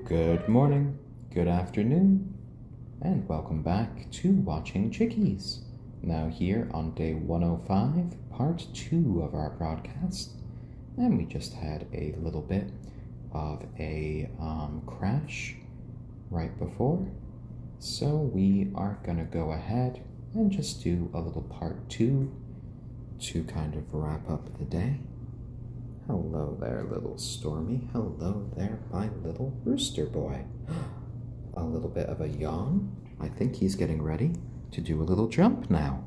Good morning, good afternoon, and welcome back to Watching Chickies. Now here on day 105, part 2 of our broadcast, and we just had a little bit of a crash right before, so we are gonna go ahead and just do a little part 2 to kind of wrap up the day. Hello there, little Stormy. Hello there, my little rooster boy. A little bit of a yawn. I think he's getting ready to do a little jump now.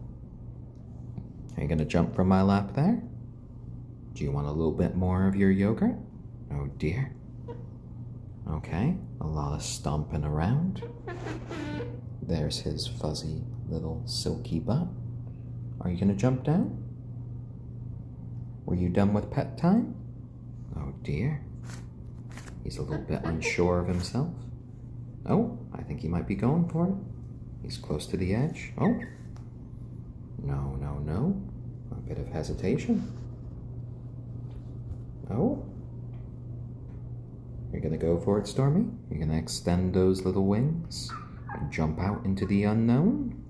Are you going to jump from my lap there? Do you want a little bit more of your yogurt? Oh dear. Okay, a lot of stomping around. There's his fuzzy little silky butt. Are you going to jump down? Were you done with pet time? Oh dear. He's a little bit unsure of himself. Oh, I think he might be going for it. He's close to the edge. Oh. No. A bit of hesitation. Oh. You're gonna go for it, Stormy? You're gonna extend those little wings and jump out into the unknown?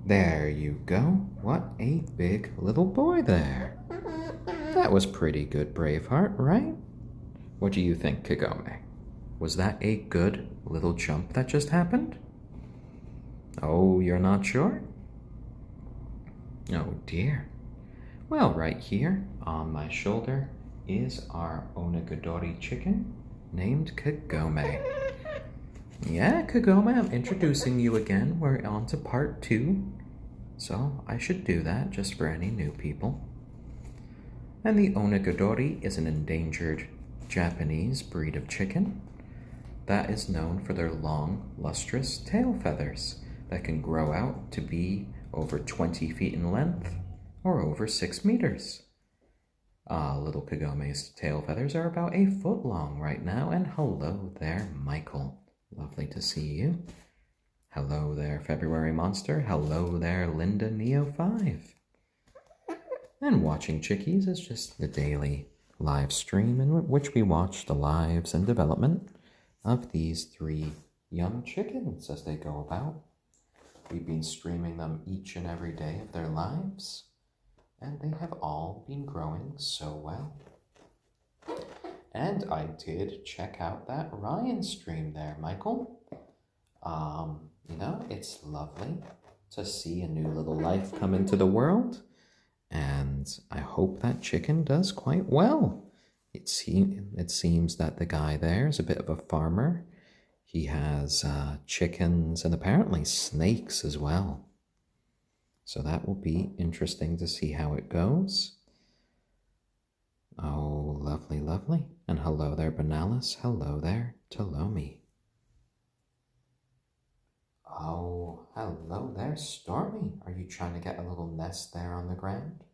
There you go. What a big little boy there. That was pretty good, Braveheart, right? What do you think, Kagome? Was that a good little jump that just happened? Oh, you're not sure? Oh dear. Well, right here on my shoulder is our onagadori chicken named Kagome. Yeah, Kagome, I'm introducing you again. We're on to part 2. So I should do that just for any new people. And the onagadori is an endangered Japanese breed of chicken that is known for their long, lustrous tail feathers that can grow out to be over 20 feet in length or over 6 meters. Little Kagome's tail feathers are about 1 foot long right now. And hello there, Michael. Lovely to see you. Hello there, February Monster. Hello there, Linda Neo 5. And Watching Chickies is just the daily live stream in which we watch the lives and development of these 3 young chickens as they go about. We've been streaming them each and every day of their lives, and they have all been growing so well. And I did check out that Ryan stream there, Michael. It's lovely to see a new little life come into the world, and I hope that chicken does quite well. It seems that the guy there is a bit of a farmer. He has chickens and apparently snakes as well. So that will be interesting to see how it goes. Oh, lovely, lovely. And hello there, Benalis. Hello there, Talomi. Oh, hello there, Stormy. Are you trying to get a little nest there on the ground?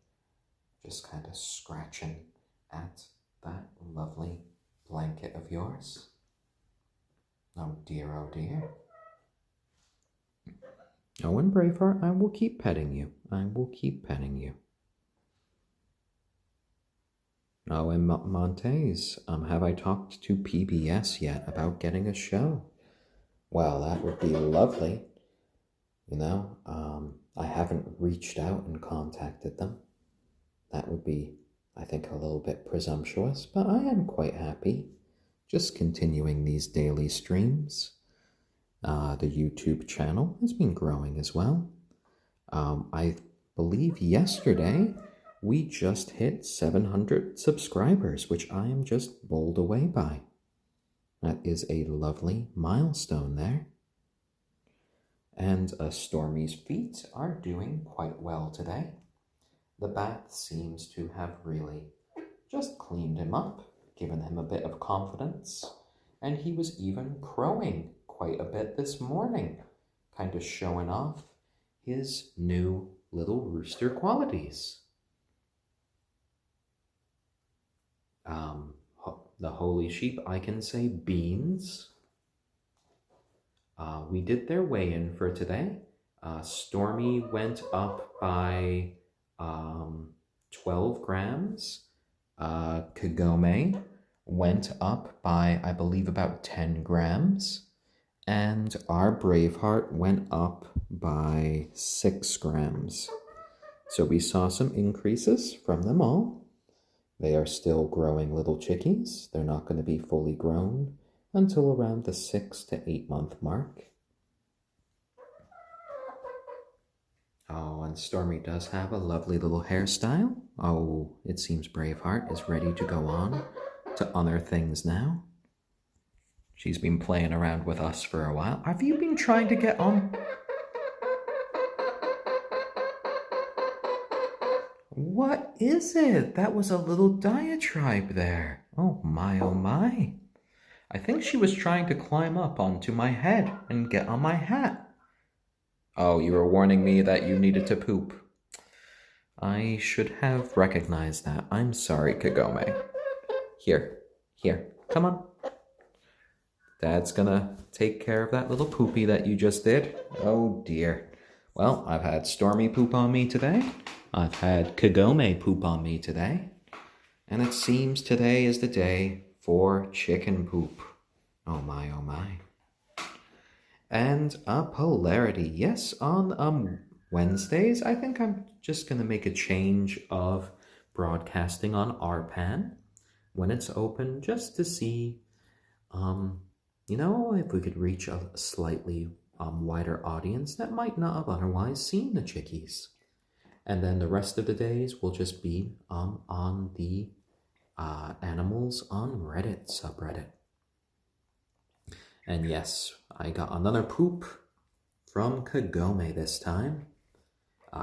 Just kind of scratching at that lovely blanket of yours. Oh dear, oh dear. Oh, and Braveheart, I will keep petting you. I will keep petting you. Oh, and Montez, have I talked to PBS yet about getting a show? Well, that would be lovely. I haven't reached out and contacted them. That would be, I think, a little bit presumptuous, but I am quite happy just continuing these daily streams. The YouTube channel has been growing as well. I believe yesterday we just hit 700 subscribers, which I am just bowled away by. That is a lovely milestone there. And Stormy's feet are doing quite well today. The bath seems to have really just cleaned him up, given him a bit of confidence. And he was even crowing quite a bit this morning, kind of showing off his new little rooster qualities. The holy sheep, I can say beans. We did their weigh-in for today. Stormy went up by 12 grams. Kagome went up by, I believe, about 10 grams, and our Braveheart went up by 6 grams. So we saw some increases from them all. They are still growing little chickies. They're not going to be fully grown until around the 6 to 8 month mark. Oh, and Stormy does have a lovely little hairstyle. Oh, it seems Braveheart is ready to go on to other things now. She's been playing around with us for a while. Have you been trying to get on? What is it? That was a little diatribe there. Oh my, oh my. I think she was trying to climb up onto my head and get on my hat. Oh, you were warning me that you needed to poop. I should have recognized that. I'm sorry, Kagome. Here, come on. Dad's gonna take care of that little poopy that you just did. Oh dear. Well, I've had Stormy poop on me today. I've had Kagome poop on me today. And it seems today is the day for chicken poop. Oh my, oh my. And a polarity. Yes, on Wednesdays, I think I'm just gonna make a change of broadcasting on RPAN when it's open, just to see, if we could reach a slightly wider audience that might not have otherwise seen the Chickies. And then the rest of the days will just be on the Animals on Reddit subreddit. And yes, I got another poop from Kagome this time.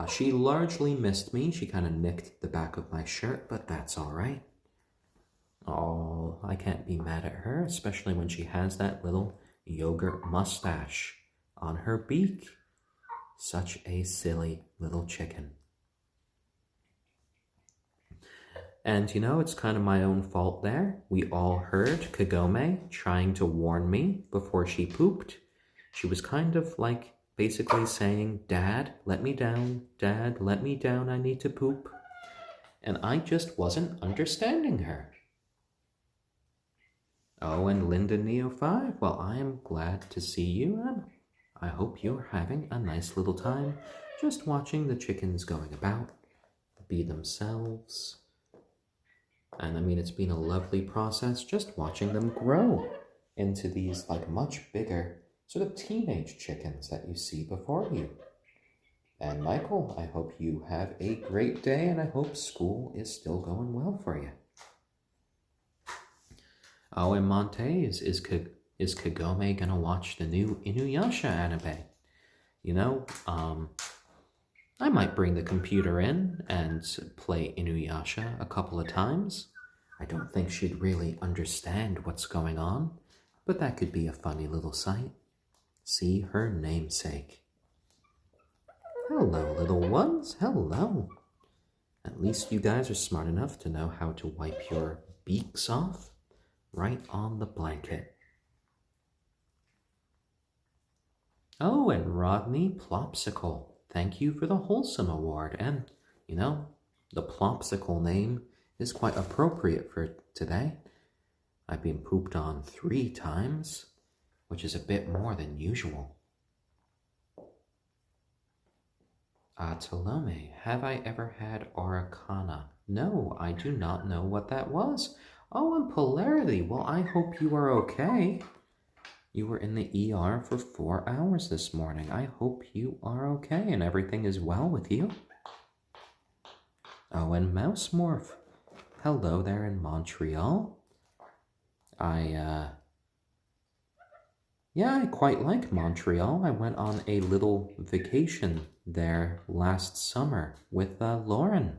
She largely missed me. She kind of nicked the back of my shirt, but that's all right. Oh, I can't be mad at her, especially when she has that little yogurt mustache on her beak. Such a silly little chicken. And it's kind of my own fault there. We all heard Kagome trying to warn me before she pooped. She was kind of like basically saying, "Dad, let me down. Dad, let me down. I need to poop." And I just wasn't understanding her. Oh, and Linda Neo 5, well, I am glad to see you. I hope you're having a nice little time just watching the chickens going about, be themselves. And I mean, it's been a lovely process just watching them grow into these like much bigger sort of teenage chickens that you see before you. And Michael, I hope you have a great day, and I hope school is still going well for you. Oh, and Monte, is Kagome gonna watch the new Inuyasha anime? I might bring the computer in and play Inuyasha a couple of times. I don't think she'd really understand what's going on, but that could be a funny little sight. See her namesake. Hello, little ones. Hello. At least you guys are smart enough to know how to wipe your beaks off right on the blanket. Oh, and Rodney Plopsicle. Thank you for the Wholesome Award. And, the Plopsicle name is quite appropriate for today. I've been pooped on 3 times, which is a bit more than usual. Tolome, have I ever had Araucana? No, I do not know what that was. Oh, and Polarity, well, I hope you are okay. You were in the ER for 4 hours this morning. I hope you are okay and everything is well with you. Oh, and Mouse Morph. Hello there in Montreal. I quite like Montreal. I went on a little vacation there last summer with Lauren,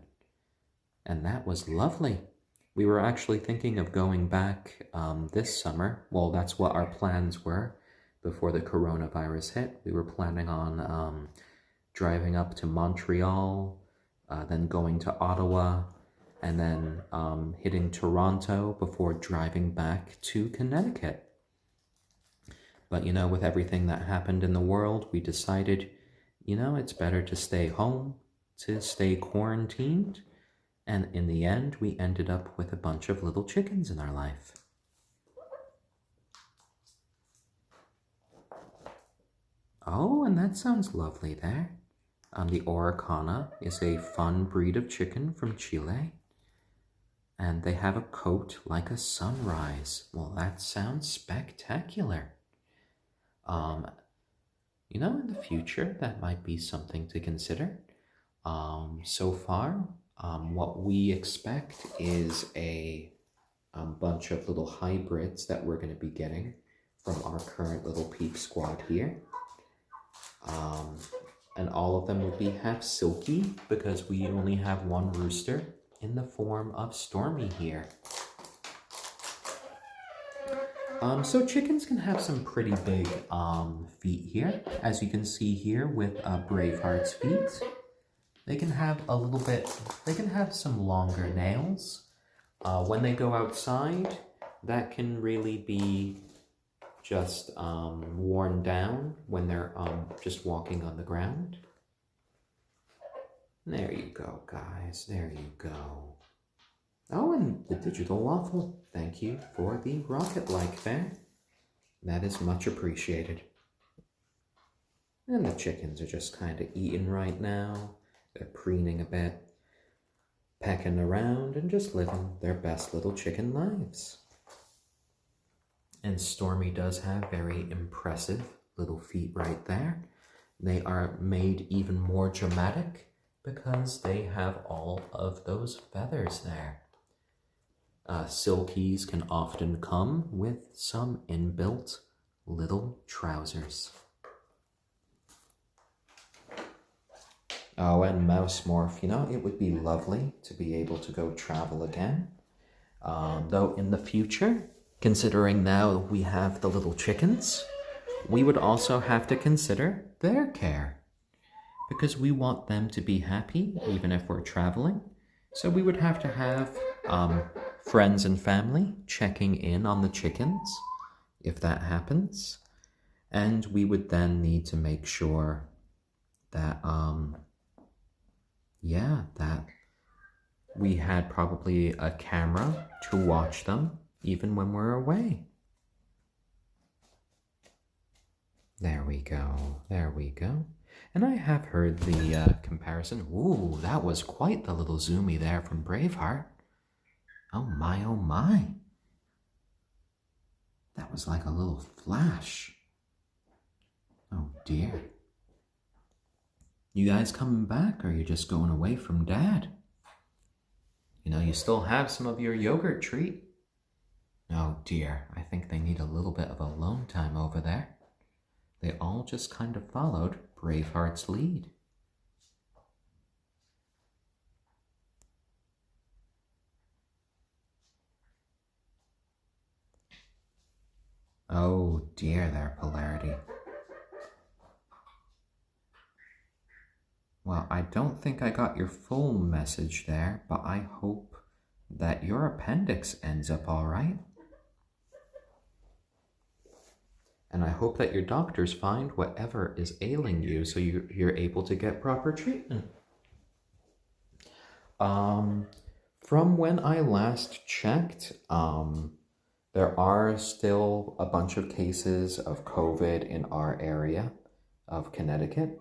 and that was lovely. We were actually thinking of going back this summer. Well, that's what our plans were before the coronavirus hit. We were planning on driving up to Montreal, then going to Ottawa, and then hitting Toronto before driving back to Connecticut. But, with everything that happened in the world, we decided, it's better to stay home, to stay quarantined. And in the end, we ended up with a bunch of little chickens in our life. Oh, and that sounds lovely there. The Oricana is a fun breed of chicken from Chile. And they have a coat like a sunrise. Well, that sounds spectacular. Um, in the future, that might be something to consider. So far, what we expect is a bunch of little hybrids that we're going to be getting from our current little peep squad here. And all of them will be half silky because we only have one rooster in the form of Stormy here. So chickens can have some pretty big feet here, as you can see here with Braveheart's feet. They can have some longer nails. When they go outside, that can really be just worn down when they're just walking on the ground. There you go, guys. There you go. Oh, and the digital waffle. Thank you for the rocket-like there. That is much appreciated. And the chickens are just kind of eating right now. They're preening a bit, pecking around, and just living their best little chicken lives. And Stormy does have very impressive little feet right there. They are made even more dramatic because they have all of those feathers there. Silkies can often come with some inbuilt little trousers. Oh, and Mouse Morph, it would be lovely to be able to go travel again. Though in the future, considering now we have the little chickens, we would also have to consider their care. Because we want them to be happy, even if we're traveling. So we would have to have friends and family checking in on the chickens, if that happens. And we would then need to make sure that, that we had probably a camera to watch them, even when we're away. There we go, there we go. And I have heard the comparison. Ooh, that was quite the little zoomie there from Braveheart. Oh my, oh my. That was like a little flash. Oh dear. You guys coming back, or are you just going away from Dad? You still have some of your yogurt treat. Oh dear, I think they need a little bit of alone time over there. They all just kind of followed Braveheart's lead. Oh dear, their polarity. Well, I don't think I got your full message there, but I hope that your appendix ends up all right. And I hope that your doctors find whatever is ailing you so you're able to get proper treatment. From when I last checked, there are still a bunch of cases of COVID in our area of Connecticut.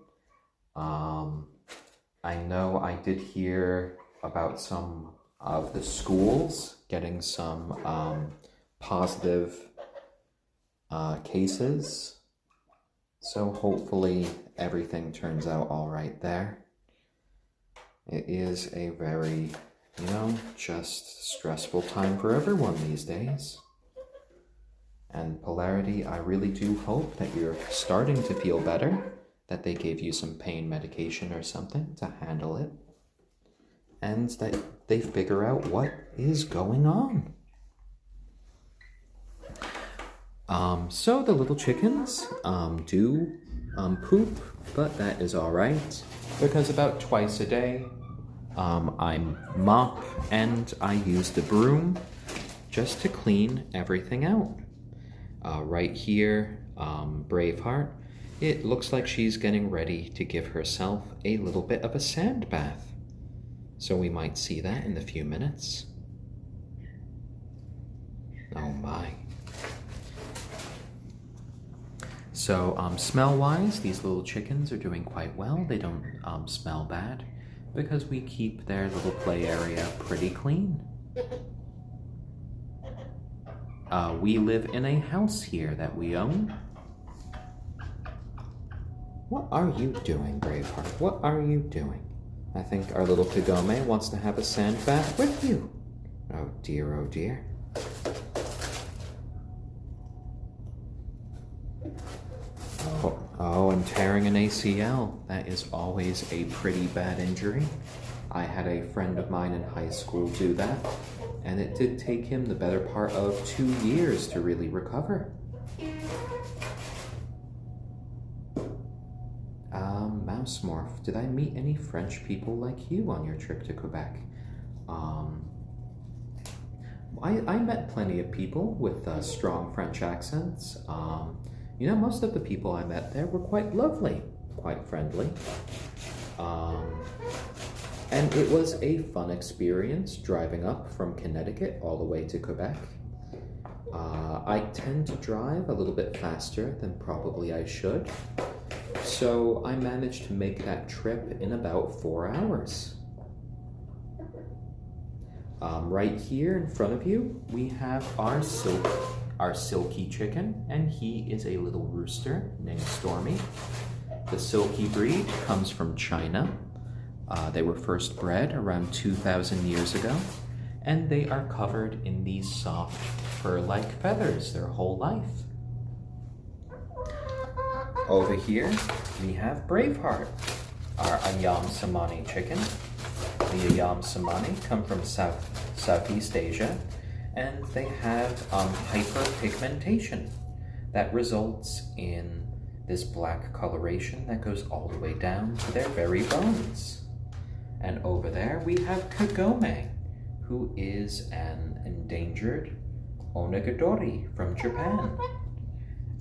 I know I did hear about some of the schools getting some positive cases. So hopefully everything turns out all right there. It is a very, just stressful time for everyone these days. And Polarity, I really do hope that you're starting to feel better, that they gave you some pain medication or something to handle it, and that they figure out what is going on. So the little chickens do poop, but that is all right, because about twice a day I mop and I use the broom just to clean everything out. Right here, Braveheart, it looks like she's getting ready to give herself a little bit of a sand bath. So we might see that in a few minutes. Oh my. So smell-wise, these little chickens are doing quite well. They don't smell bad because we keep their little play area pretty clean. We live in a house here that we own. What are you doing, Braveheart? What are you doing? I think our little Kagome wants to have a sand bath with you. Oh dear, oh dear. Oh, and tearing an ACL. That is always a pretty bad injury. I had a friend of mine in high school do that, and it did take him the better part of 2 years to really recover. Mouse Morph, did I meet any French people like you on your trip to Quebec? I met plenty of people with strong French accents. You know, most of the people I met there were quite lovely, quite friendly. And it was a fun experience driving up from Connecticut all the way to Quebec. I tend to drive a little bit faster than probably I should. So I managed to make that trip in about 4 hours. Right here in front of you, we have our silkie chicken, and he is a little rooster named Stormy. The silkie breed comes from China. They were first bred around 2,000 years ago, and they are covered in these soft fur-like feathers their whole life. Over here, we have Braveheart, our ayam cemeni chicken. The ayam cemeni come from Southeast Asia, and they have hyperpigmentation that results in this black coloration that goes all the way down to their very bones. And over there, we have Kagome, who is an endangered onagadori from Japan.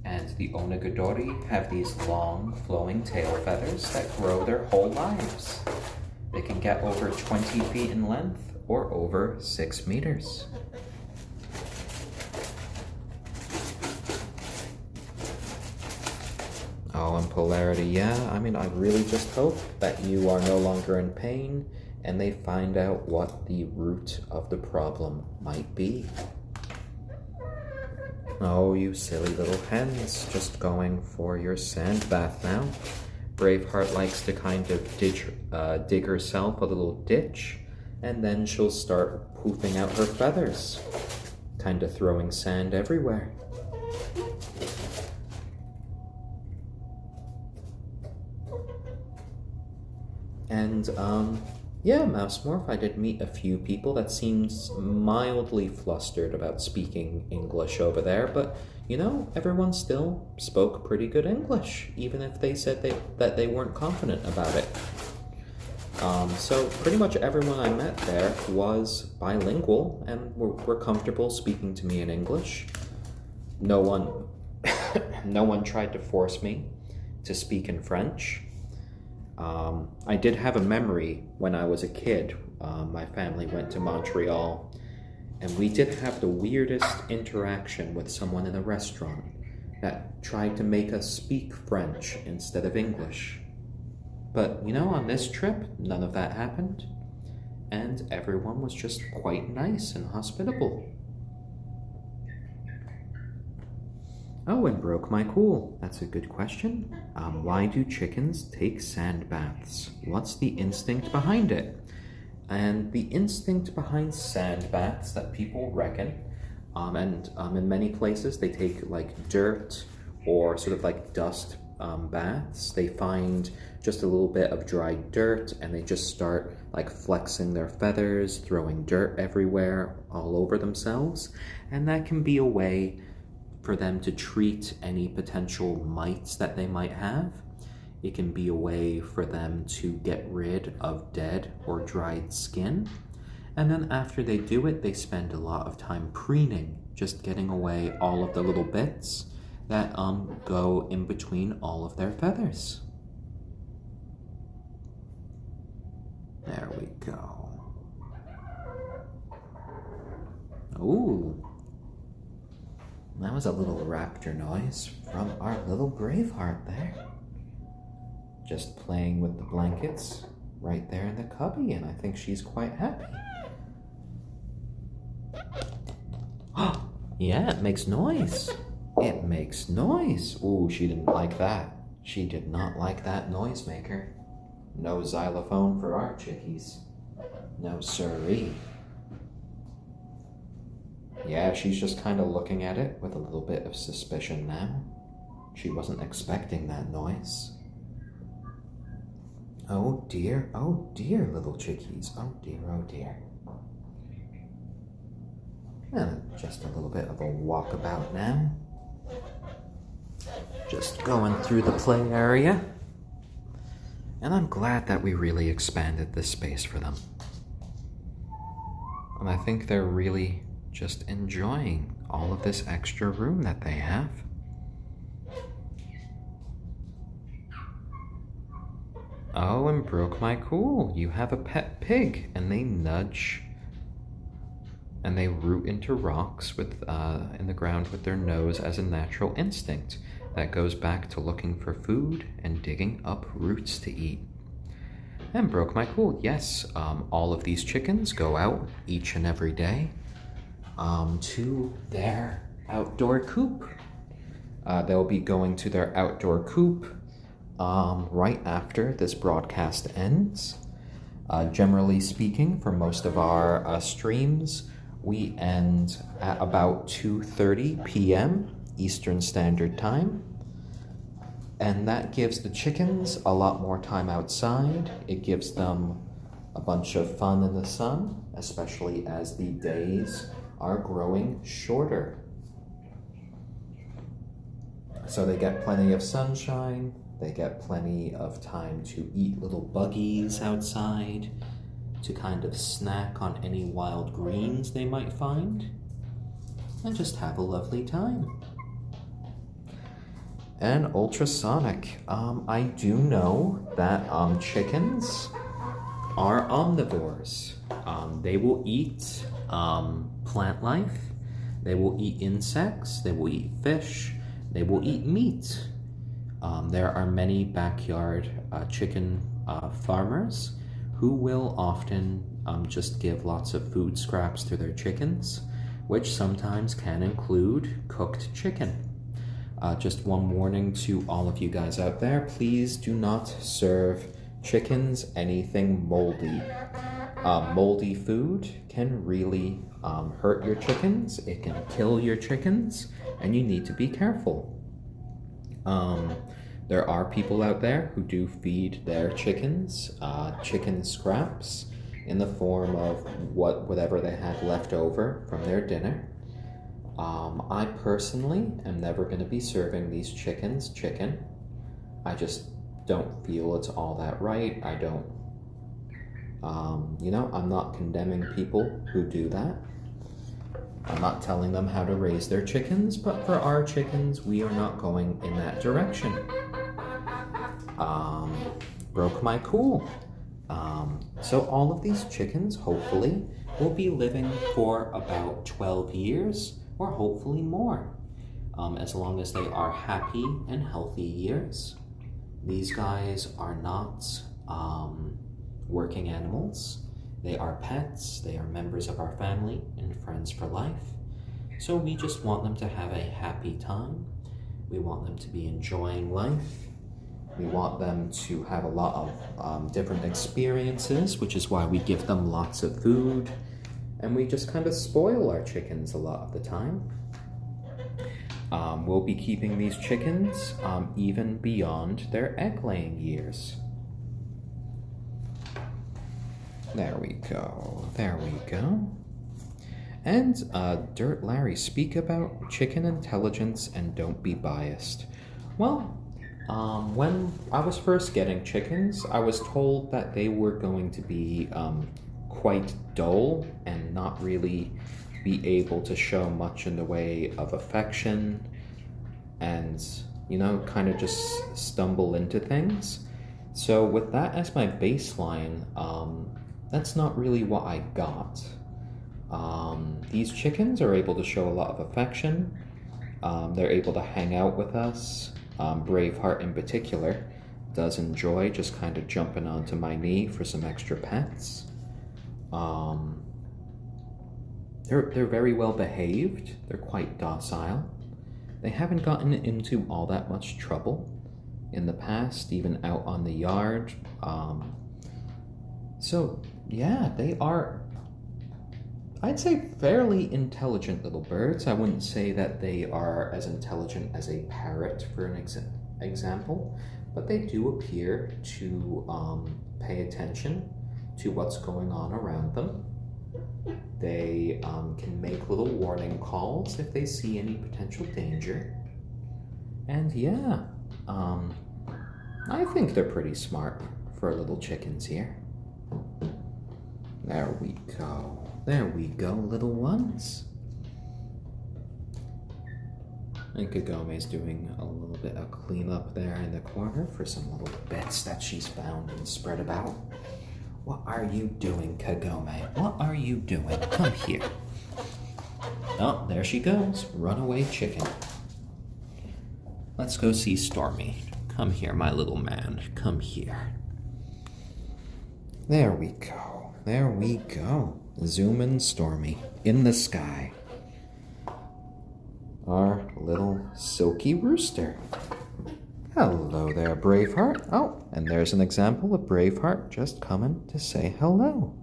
And the onagadori have these long, flowing tail feathers that grow their whole lives. They can get over 20 feet in length or over 6 meters. Oh, and polarity, yeah. I mean, I really just hope that you are no longer in pain and they find out what the root of the problem might be. Oh, you silly little hens, just going for your sand bath now. Braveheart likes to kind of dig herself a little ditch, and then she'll start poofing out her feathers, kind of throwing sand everywhere. And, yeah, Mouse Morph, I did meet a few people that seems mildly flustered about speaking English over there, but, you know, everyone still spoke pretty good English, even if they said that they weren't confident about it. So pretty much everyone I met there was bilingual and were comfortable speaking to me in English. No one tried to force me to speak in French. I did have a memory when I was a kid. My family went to Montreal, and we did have the weirdest interaction with someone in a restaurant that tried to make us speak French instead of English. But, you know, on this trip, none of that happened, and everyone was just quite nice and hospitable. Oh, and broke my cool. That's a good question. Why do chickens take sand baths? What's the instinct behind it? And the instinct behind sand baths that people reckon, and in many places they take like dirt or sort of like dust baths. They find just a little bit of dry dirt and they just start like flexing their feathers, throwing dirt everywhere, all over themselves. And that can be a way for them to treat any potential mites that they might have. It can be a way for them to get rid of dead or dried skin. And then after they do it, they spend a lot of time preening, just getting away all of the little bits that go in between all of their feathers. There we go. Ooh. That was a little raptor noise from our little Braveheart there. Just playing with the blankets right there in the cubby, and I think she's quite happy. Yeah, it makes noise. It makes noise. Ooh, she didn't like that. She did not like that noisemaker. No xylophone for our chickies. No siree. Yeah, she's just kind of looking at it with a little bit of suspicion now. She wasn't expecting that noise. Oh dear, little chickies. Oh dear. And just a little bit of a walkabout now. Just going through the play area. And I'm glad that we really expanded this space for them. And I think they're really just enjoying all of this extra room that they have. Oh, and broke my cool. You have a pet pig, and they nudge and they root into rocks with in the ground with their nose as a natural instinct that goes back to looking for food and digging up roots to eat. And broke my cool. Yes, all of these chickens go out each and every day to their outdoor coop. They'll be going to their outdoor coop right after this broadcast ends. Generally speaking, for most of our streams, we end at about 2:30 p.m. Eastern Standard Time. And that gives the chickens a lot more time outside. It gives them a bunch of fun in the sun, especially as the days are growing shorter. So they get plenty of sunshine, they get plenty of time to eat little buggies outside, to kind of snack on any wild greens they might find, and just have a lovely time. And ultrasonic. I do know that chickens are omnivores. They will eat plant life, they will eat insects, they will eat fish, they will eat meat. There are many backyard chicken farmers who will often just give lots of food scraps to their chickens, which sometimes can include cooked chicken. Just one warning to all of you guys out there, please do not serve chickens anything moldy. Moldy food can really hurt your chickens, it can kill your chickens, and you need to be careful. There are people out there who do feed their chickens chicken scraps in the form of whatever they had left over from their dinner. I personally am never going to be serving these chickens chicken. I just don't feel it's all that right. I don't, I'm not condemning people who do that. I'm not telling them how to raise their chickens, but for our chickens, we are not going in that direction. Broke my cool. So all of these chickens, hopefully, will be living for about 12 years, or hopefully more, as long as they are happy and healthy years. These guys are not working animals. They are pets, they are members of our family and friends for life. So we just want them to have a happy time. We want them to be enjoying life. We want them to have a lot of different experiences, which is why we give them lots of food. And we just kind of spoil our chickens a lot of the time. We'll be keeping these chickens even beyond their egg-laying years. There we go. And Dirt Larry, speak about chicken intelligence and don't be biased. Well, when I was first getting chickens, I was told that they were going to be quite dull and not really be able to show much in the way of affection and, kind of just stumble into things. So with that as my baseline, that's not really what I got. These chickens are able to show a lot of affection. They're able to hang out with us. Braveheart in particular does enjoy just kind of jumping onto my knee for some extra pets. They're very well behaved. They're quite docile. They haven't gotten into all that much trouble in the past, even out on the yard. So yeah, they are, I'd say, fairly intelligent little birds. I wouldn't say that they are as intelligent as a parrot, for an example, but they do appear to pay attention to what's going on around them. They can make little warning calls if they see any potential danger. And yeah, I think they're pretty smart for little chickens here. There we go. There we go, little ones. And Kagome's doing a little bit of cleanup there in the corner for some little bits that she's found and spread about. What are you doing, Kagome? What are you doing? Come here. Oh, there she goes. Runaway chicken. Let's go see Stormy. Come here, my little man. Come here. There we go. There we go. Zoom in, Stormy. In the sky. Our little silky rooster. Hello there, Braveheart. Oh, and there's an example of Braveheart just coming to say hello.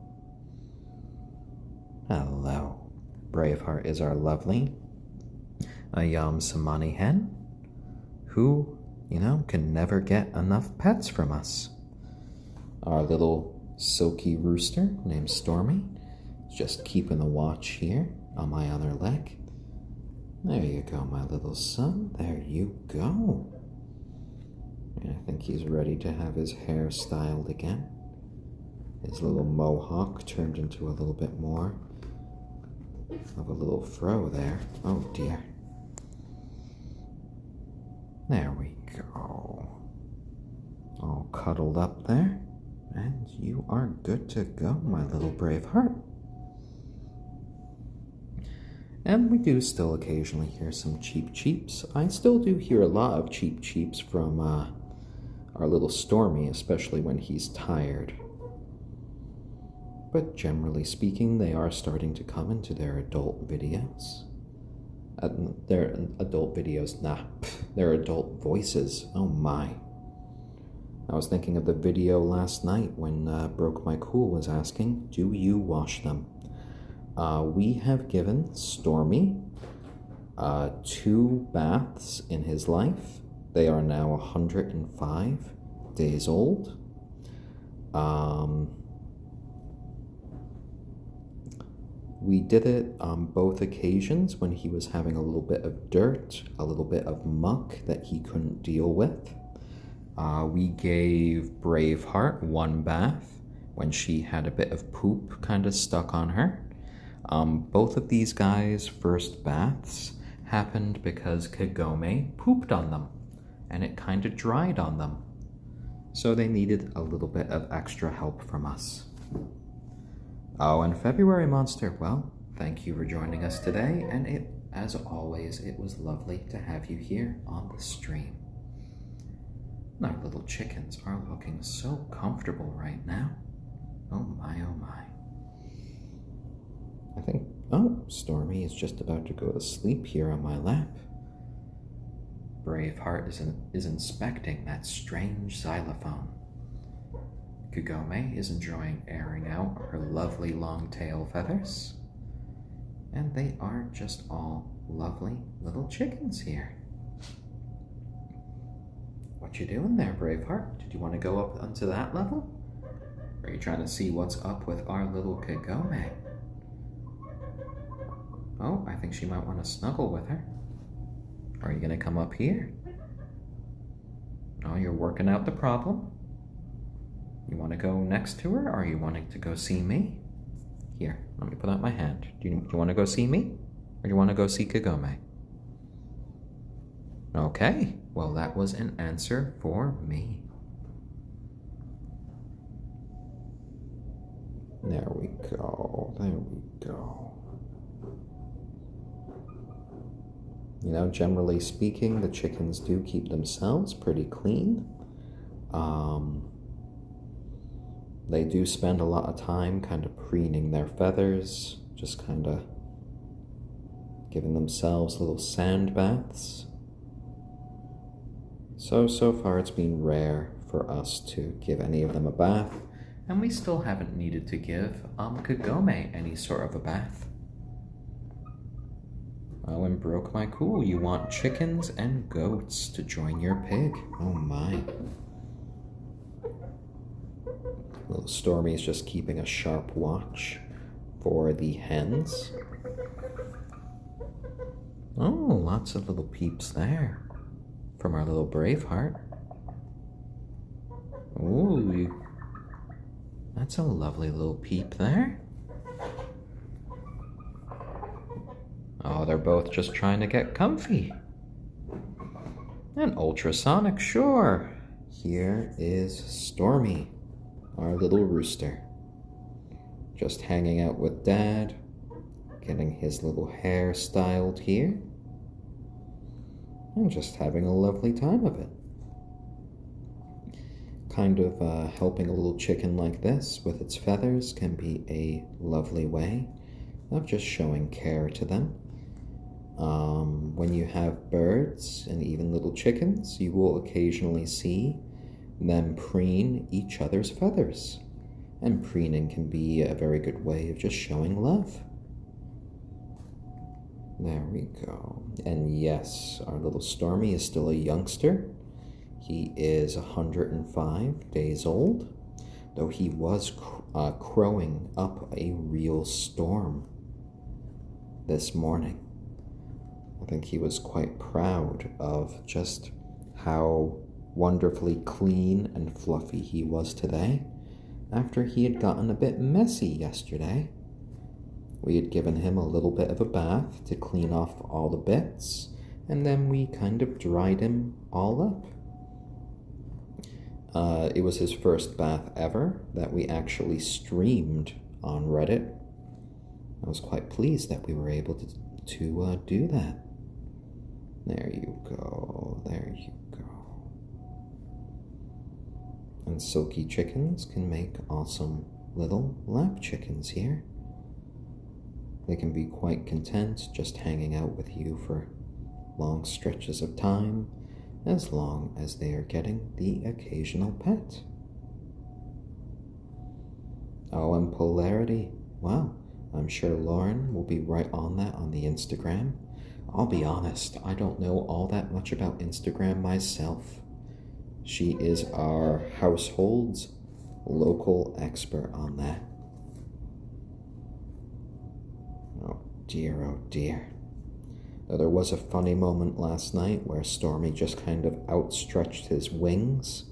Hello. Braveheart is our lovely ayam cemeni hen who, can never get enough pets from us. Our little silky rooster named Stormy is just keeping the watch here on my other leg. There you go, my little son. There you go. And I think he's ready to have his hair styled again. His little mohawk turned into a little bit more of a little fro there. Oh dear. There we go. All cuddled up there. And you are good to go, my little Braveheart. And we do still occasionally hear some cheep cheeps. I still do hear a lot of cheep cheeps from our little Stormy, especially when he's tired. But generally speaking, they are starting to come into their adult videos. Their adult videos, their adult voices. Oh my. I was thinking of the video last night when Broke My Cool was asking, do you wash them? We have given Stormy 2 baths in his life. They are now 105 days old. We did it on both occasions when he was having a little bit of dirt, a little bit of muck that he couldn't deal with. We gave Braveheart 1 bath when she had a bit of poop kind of stuck on her. Both of these guys' first baths happened because Kagome pooped on them, and it kind of dried on them. So they needed a little bit of extra help from us. Oh, and February Monster, well, thank you for joining us today, and as always, it was lovely to have you here on the stream. Our little chickens are looking so comfortable right now. Oh my, oh my. I think, Stormy is just about to go to sleep here on my lap. Braveheart is inspecting that strange xylophone. Kagome is enjoying airing out her lovely long tail feathers. And they are just all lovely little chickens here. What you doing there, Braveheart? Did you want to go up onto that level? Or are you trying to see what's up with our little Kagome? Oh, I think she might want to snuggle with her. Are you going to come up here? Oh, you're working out the problem? You want to go next to her, or are you wanting to go see me? Here, let me put out my hand. Do you want to go see me? Or do you want to go see Kagome? Okay, well that was an answer for me. There we go, there we go. You know, generally speaking, the chickens do keep themselves pretty clean. They do spend a lot of time kind of preening their feathers, just kind of giving themselves little sand baths. So far it's been rare for us to give any of them a bath, and we still haven't needed to give Kagome any sort of a bath. Oh, and broke my cool. You want chickens and goats to join your pig. Oh my. Little Stormy is just keeping a sharp watch for the hens. Oh, lots of little peeps there from our little Braveheart. Ooh, that's a lovely little peep there. Oh, they're both just trying to get comfy. And ultrasonic, sure. Here is Stormy, our little rooster. Just hanging out with Dad, getting his little hair styled here, and just having a lovely time of it. Kind of helping a little chicken like this with its feathers can be a lovely way of just showing care to them. When you have birds and even little chickens, you will occasionally see them preen each other's feathers. And preening can be a very good way of just showing love. There we go. And yes, our little Stormy is still a youngster. He is 105 days old, though he was crowing up a real storm this morning. I think he was quite proud of just how wonderfully clean and fluffy he was today, after he had gotten a bit messy yesterday. We had given him a little bit of a bath to clean off all the bits, and then we kind of dried him all up. It was his first bath ever that we actually streamed on Reddit. I was quite pleased that we were able to do that. There you go, there you go. And silky chickens can make awesome little lap chickens here. They can be quite content just hanging out with you for long stretches of time, as long as they are getting the occasional pet. Oh, and polarity. Well, I'm sure Lauren will be right on that on the Instagram. I'll be honest, I don't know all that much about Instagram myself. She is our household's local expert on that. Oh dear. There was a funny moment last night where Stormy just kind of outstretched his wings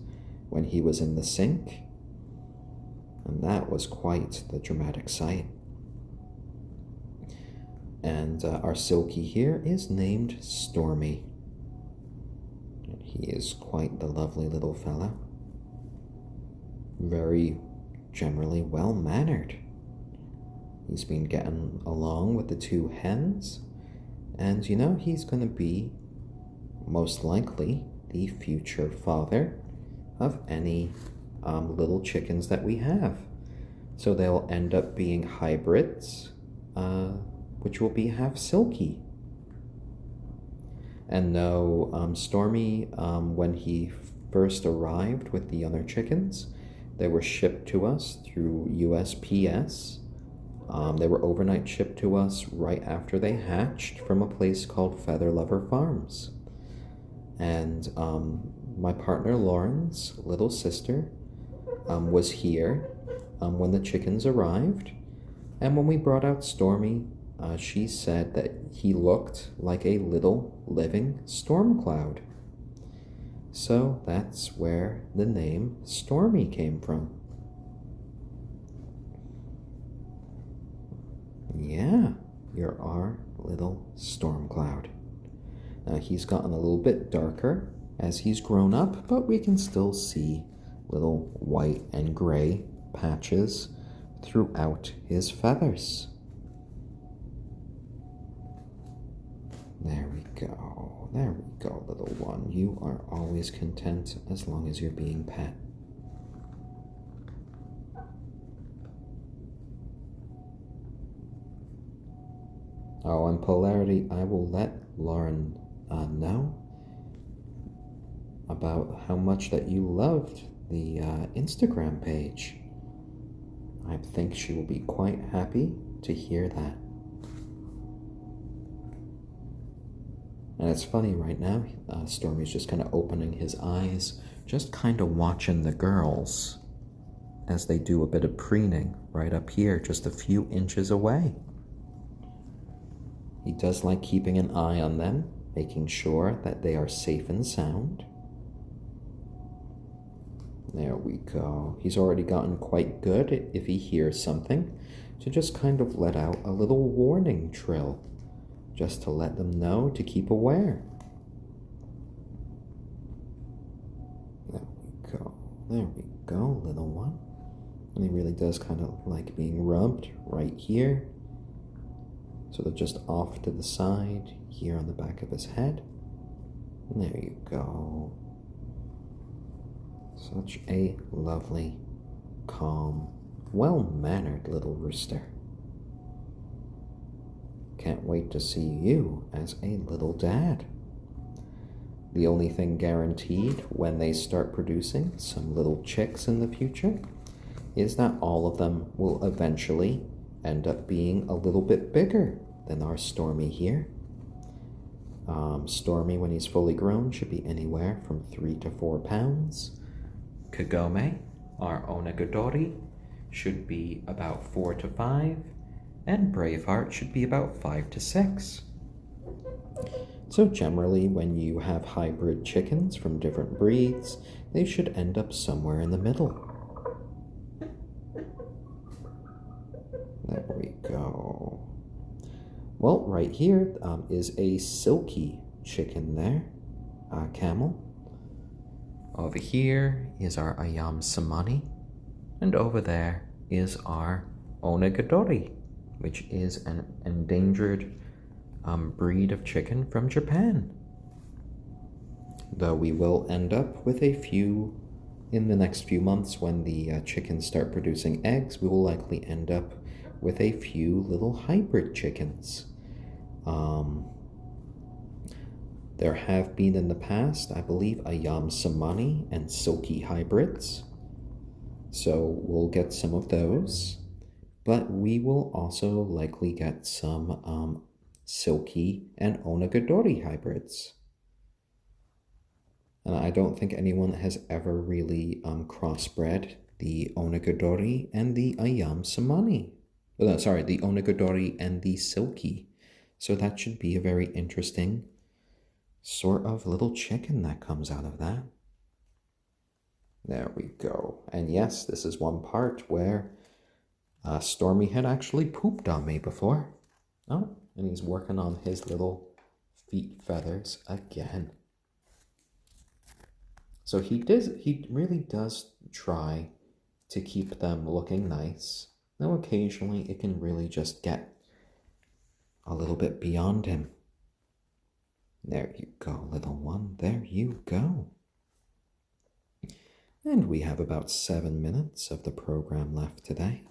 when he was in the sink, and that was quite the dramatic sight. And our silkie here is named Stormy. And he is quite the lovely little fella. Very generally well-mannered. He's been getting along with the two hens, and you know, he's going to be most likely the future father of any little chickens that we have. So they'll end up being hybrids, which will be half silky. And no, Stormy, when he first arrived with the other chickens, they were shipped to us through USPS. They were overnight shipped to us right after they hatched from a place called Feather Lover Farms. And my partner Lauren's little sister was here when the chickens arrived. And when we brought out Stormy, she said that he looked like a little living storm cloud. So that's where the name Stormy came from. Yeah, you're our little storm cloud. Now he's gotten a little bit darker as he's grown up, but we can still see little white and gray patches throughout his feathers. There we go. There we go, little one. You are always content as long as you're being pet. Oh, and Polarity, I will let Lauren know about how much that you loved the Instagram page. I think she will be quite happy to hear that. And it's funny right now, Stormy's just kind of opening his eyes, just kind of watching the girls as they do a bit of preening right up here, just a few inches away. He does like keeping an eye on them, making sure that they are safe and sound. There we go. He's already gotten quite good if he hears something to just kind of let out a little warning trill, just to let them know to keep aware. There we go. There we go, little one. And he really does kind of like being rubbed right here. So they're just off to the side here on the back of his head. And there you go. Such a lovely, calm, well-mannered little rooster. Can't wait to see you as a little dad. The only thing guaranteed when they start producing some little chicks in the future is that all of them will eventually end up being a little bit bigger than our Stormy here. Stormy, when he's fully grown, should be anywhere from 3 to 4 pounds. Kagome, our onagadori, should be about 4 to 5, and Braveheart should be about 5 to 6. So generally, when you have hybrid chickens from different breeds, they should end up somewhere in the middle. There we go. Well, right here is a silkie chicken there, camel. Over here is our ayam cemeni, and over there is our onagadori, which is an endangered breed of chicken from Japan. Though we will end up with a few, in the next few months when the chickens start producing eggs, we will likely end up with a few little hybrid chickens. There have been in the past, I believe, ayam cemeni and silkie hybrids. So we'll get some of those. But we will also likely get some silkie and onagadori hybrids. And I don't think anyone has ever really crossbred the onagadori and the ayam cemeni. Sorry, the onagadori and the silkie. So that should be a very interesting sort of little chicken that comes out of that. There we go. And yes, this is one part where Stormy had actually pooped on me before. Oh, and he's working on his little feet feathers again. So he really does try to keep them looking nice. Though occasionally it can really just get a little bit beyond him. There you go, little one. There you go. And we have about 7 minutes of the program left today.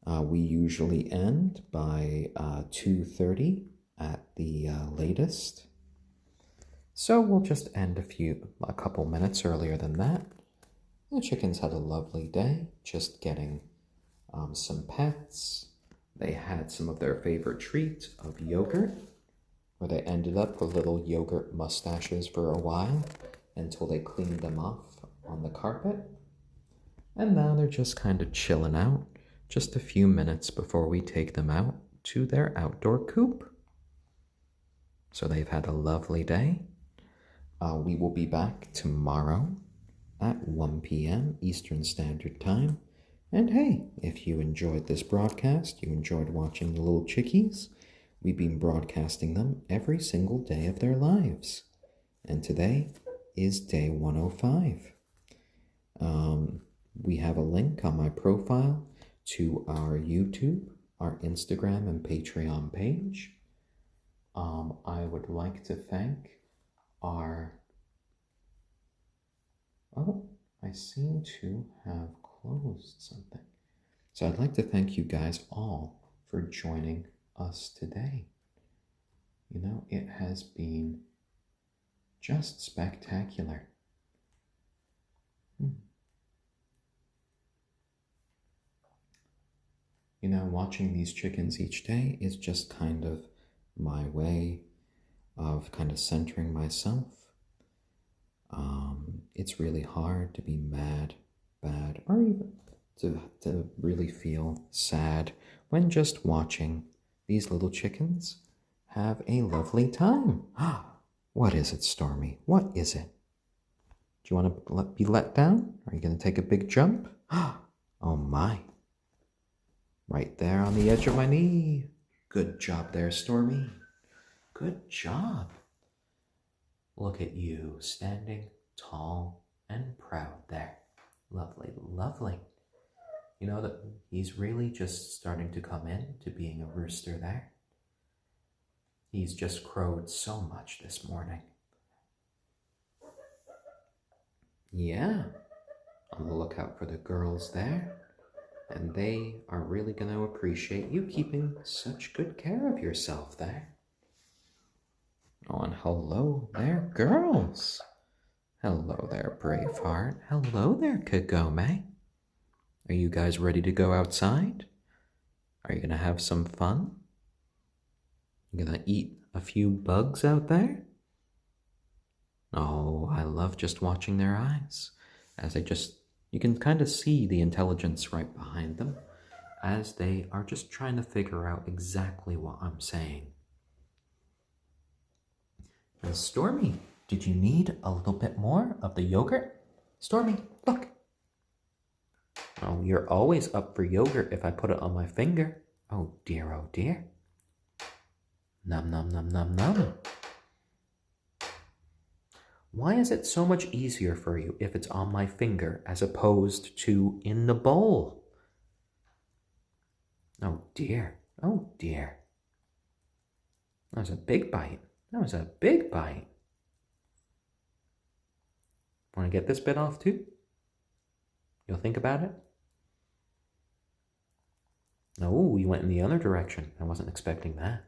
We usually end by 2:30 at the latest. So we'll just end a couple minutes earlier than that. The chickens had a lovely day, just getting some pets. They had some of their favorite treat of yogurt, where they ended up with little yogurt mustaches for a while until they cleaned them off on the carpet. And now they're just kind of chilling out just a few minutes before we take them out to their outdoor coop. So they've had a lovely day. We will be back tomorrow at 1 p.m. Eastern Standard Time. And hey, if you enjoyed this broadcast, you enjoyed watching the little chickies, we've been broadcasting them every single day of their lives. And today is day 105. We have a link on my profile to our YouTube, our Instagram, and Patreon page. I would like to thank our... Oh, I seem to have closed something. So I'd like to thank you guys all for joining us today. You know, it has been just spectacular. You know, watching these chickens each day is just kind of my way of kind of centering myself. It's really hard to be mad, bad, or even to really feel sad when just watching these little chickens have a lovely time. What is it, Stormy? What is it? Do you want to be let down? Are you going to take a big jump? Oh my. Right there on the edge of my knee. Good job there, Stormy. Good job. Look at you standing tall and proud there. Lovely, lovely. You know that he's really just starting to come in to being a rooster there. He's just crowed so much this morning. Yeah, on the lookout for the girls there. And they are really going to appreciate you keeping such good care of yourself there. Oh, and hello there, girls. Hello there, Braveheart. Hello there, Kagome. Are you guys ready to go outside? Are you going to have some fun? You going to eat a few bugs out there? Oh, I love just watching their eyes as you can kind of see the intelligence right behind them as they are just trying to figure out exactly what I'm saying. And Stormy, did you need a little bit more of the yogurt? Stormy, look. Oh, you're always up for yogurt if I put it on my finger. Oh dear, oh dear. Num, num, num, num, num. Why is it so much easier for you if it's on my finger as opposed to in the bowl? Oh dear, oh dear. That was a big bite. That was a big bite. Want to get this bit off too? You'll think about it? Oh, you went in the other direction. I wasn't expecting that.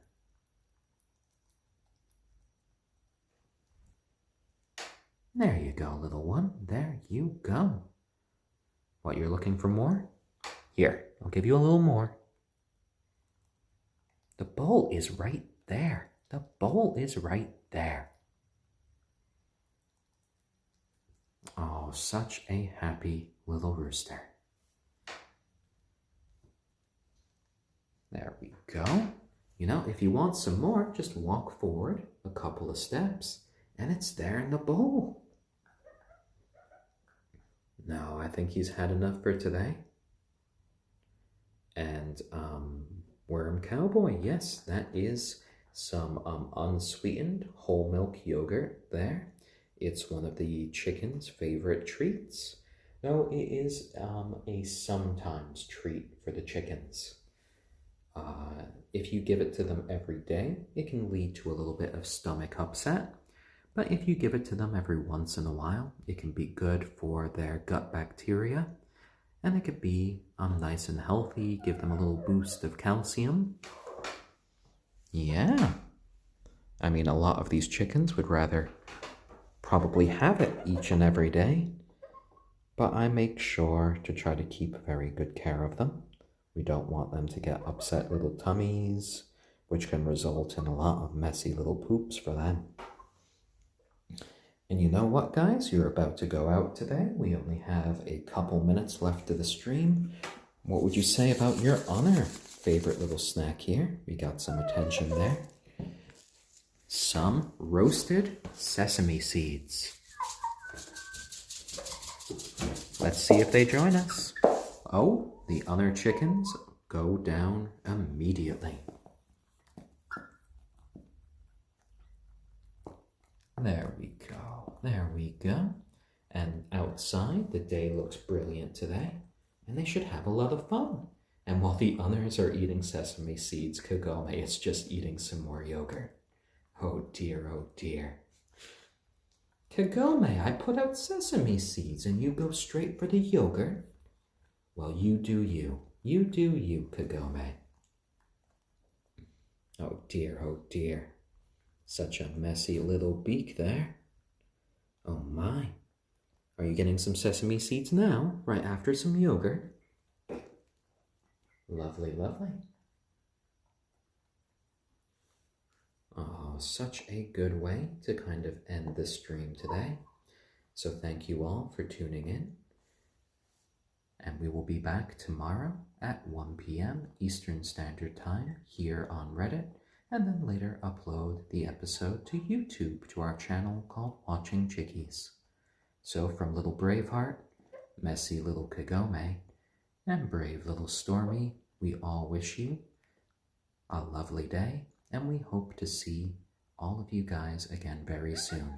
There you go, little one. There you go. What, you're looking for more? Here, I'll give you a little more. The bowl is right there. The bowl is right there. Oh, such a happy little rooster. There we go. You know, if you want some more, just walk forward a couple of steps and it's there in the bowl. No, I think he's had enough for today. And Worm Cowboy, yes, that is some unsweetened whole milk yogurt there. It's one of the chicken's favorite treats. No, it is a sometimes treat for the chickens. If you give it to them every day, it can lead to a little bit of stomach upset. But if you give it to them every once in a while, it can be good for their gut bacteria. And it could be nice and healthy, give them a little boost of calcium. Yeah. I mean, a lot of these chickens would rather probably have it each and every day. But I make sure to try to keep very good care of them. We don't want them to get upset little tummies, which can result in a lot of messy little poops for them. And you know what, guys? You're about to go out today. We only have a couple minutes left of the stream. What would you say about your other favorite little snack here? We got some attention there. Some roasted sesame seeds. Let's see if they join us. Oh, the other chickens go down immediately. There we go. There we go. And outside, the day looks brilliant today. And they should have a lot of fun. And while the others are eating sesame seeds, Kagome is just eating some more yogurt. Oh dear, oh dear. Kagome, I put out sesame seeds and you go straight for the yogurt? Well, you do you. You do you, Kagome. Oh dear, oh dear. Such a messy little beak there. Oh my. Are you getting some sesame seeds now, right after some yogurt? Lovely, lovely. Oh, such a good way to kind of end the stream today. So thank you all for tuning in. And we will be back tomorrow at 1 p.m. Eastern Standard Time here on Reddit, and then later upload the episode to YouTube to our channel called Watching Chickies. So from little Braveheart, messy little Kagome, and brave little Stormy, we all wish you a lovely day, and we hope to see all of you guys again very soon.